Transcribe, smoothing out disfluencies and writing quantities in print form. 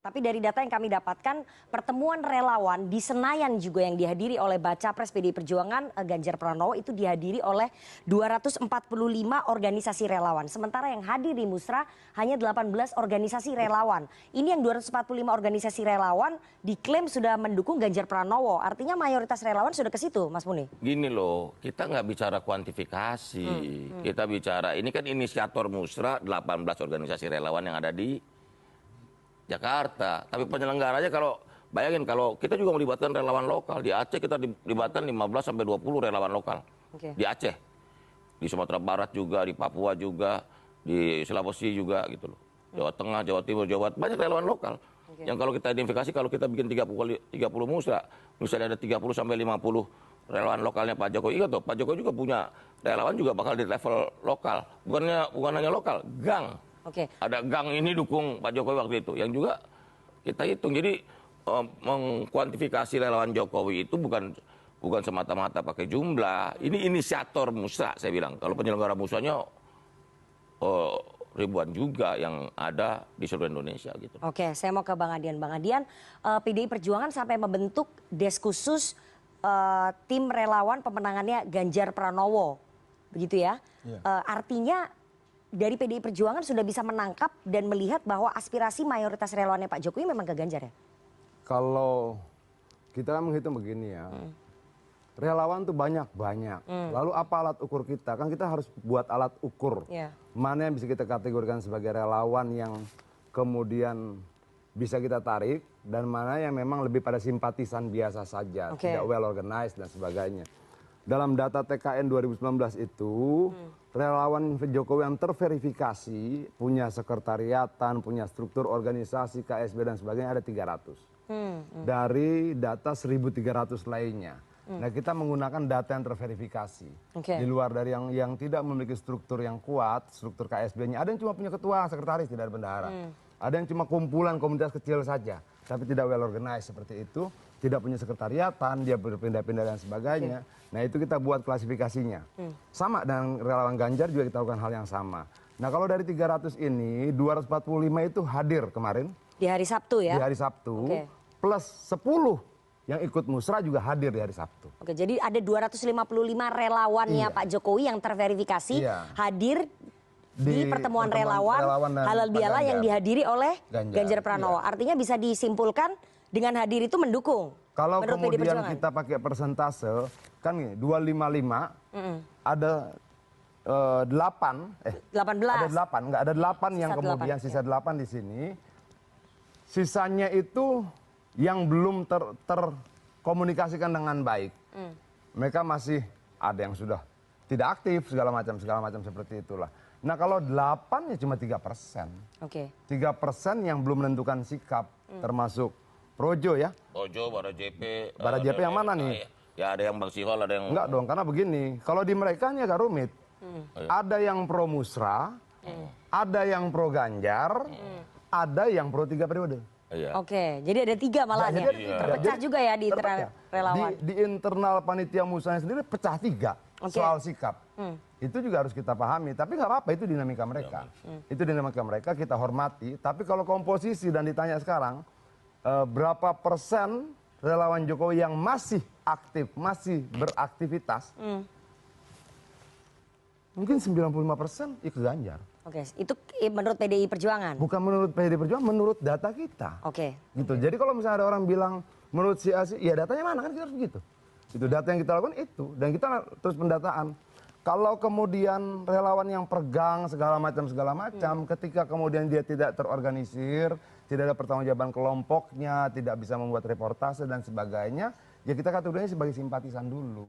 Tapi dari data yang kami dapatkan, pertemuan relawan di Senayan juga yang dihadiri oleh Baca Pres PDI Perjuangan Ganjar Pranowo itu dihadiri oleh 245 organisasi relawan. Sementara yang hadir di Musra hanya 18 organisasi relawan. Ini yang 245 organisasi relawan diklaim sudah mendukung Ganjar Pranowo. Artinya mayoritas relawan sudah ke situ, Mas Muni. Gini loh, kita nggak bicara kuantifikasi. Kita bicara, ini kan inisiator Musra 18 organisasi relawan yang ada di Jakarta. Tapi penyelenggaranya kalau bayangin kalau kita juga melibatkan relawan lokal. Di Aceh kita dilibatkan 15 sampai 20 relawan lokal. Di Aceh. Di Sumatera Barat juga, di Papua juga, di Sulawesi juga gitu loh. Jawa Tengah, Jawa Timur, Jawa Barat, banyak relawan lokal. Yang kalau kita identifikasi kalau kita bikin 30 musra, misalnya ada 30 sampai 50 relawan lokalnya Pak Jokowi, ingat tuh, Pak Jokowi juga punya relawan juga bakal di level lokal. Bukan hanya lokal, gang. Ada gang ini dukung Pak Jokowi waktu itu, yang juga kita hitung. Jadi mengkuantifikasi relawan Jokowi itu bukan semata-mata pakai jumlah. Ini inisiator musra, saya bilang. Kalau penyelenggara musranya ribuan juga yang ada di seluruh Indonesia gitu. Oke, saya mau ke Bang Adian. Bang Adian, PDI Perjuangan sampai membentuk des khusus tim relawan pemenangannya Ganjar Pranowo, begitu ya? Artinya dari PDI Perjuangan sudah bisa menangkap dan melihat bahwa aspirasi mayoritas relawannya Pak Jokowi memang ke Ganjar ya? Kalau kita menghitung begini ya, relawan tuh banyak-banyak. Lalu apa alat ukur kita? Kan kita harus buat alat ukur. Mana yang bisa kita kategorikan sebagai relawan yang kemudian bisa kita tarik, dan mana yang memang lebih pada simpatisan biasa saja, tidak well organized dan sebagainya. Dalam data TKN 2019 itu, relawan Jokowi yang terverifikasi, punya sekretariatan, punya struktur organisasi, KSB dan sebagainya ada 300. Dari data 1.300 lainnya. Nah, kita menggunakan data yang terverifikasi. Di luar dari yang tidak memiliki struktur yang kuat, struktur KSB-nya. Ada yang cuma punya ketua, sekretaris, tidak ada bendahara. Ada yang cuma kumpulan komunitas kecil saja, tapi tidak well organized seperti itu. Tidak punya sekretariatan, dia berpindah-pindah dan sebagainya. Nah, itu kita buat klasifikasinya. Sama dengan relawan Ganjar juga kita lakukan hal yang sama. Nah, kalau dari 300 ini, 245 itu hadir kemarin. Di hari Sabtu ya? Di hari Sabtu. Plus 10 yang ikut musra juga hadir di hari Sabtu. Oke, jadi ada 255 relawannya Pak Jokowi yang terverifikasi hadir di pertemuan relawan halal bihalal yang dihadiri oleh Ganjar Pranowo. Artinya bisa disimpulkan dengan hadir itu mendukung. Kalau kemudian kita pakai persentase, kan gini, 255 ada 18, ada 8 yang kemudian sisa 8 di sini. Sisanya itu yang belum terkomunikasikan dengan baik. Mereka masih ada yang sudah tidak aktif segala macam seperti itulah. Nah, kalau 8 ya cuma 3%. 3% yang belum menentukan sikap, termasuk Projo ya. Projo, Bara JP. Bara JP yang mana nih? Ya ada yang Bang Sihol, ada yang... Enggak dong, karena begini, kalau di mereka ini agak rumit. Ada yang pro musra, ada yang pro Ganjar, ada yang pro 3 periode. Oke, jadi ada 3 malahnya. Terpecah juga ya di relawan. Di internal panitia musranya sendiri pecah 3 soal sikap. Itu juga harus kita pahami, tapi nggak apa-apa, itu dinamika mereka. Itu dinamika mereka, kita hormati. Tapi kalau komposisi dan ditanya sekarang, berapa persen relawan Jokowi yang masih aktif, masih beraktivitas, mungkin 95% ikut Ganjar. Oke, itu menurut PDI Perjuangan? Bukan menurut PDI Perjuangan, menurut data kita. Gitu. Jadi kalau misalnya ada orang bilang menurut si A, ya datanya mana, kan kita harus begitu. Itu data yang kita lakukan itu, dan kita terus pendataan. Kalau kemudian relawan yang pergang segala macam, ketika kemudian dia tidak terorganisir, tidak ada pertanggungjawaban kelompoknya, tidak bisa membuat reportase dan sebagainya, ya kita kategorinya sebagai simpatisan dulu.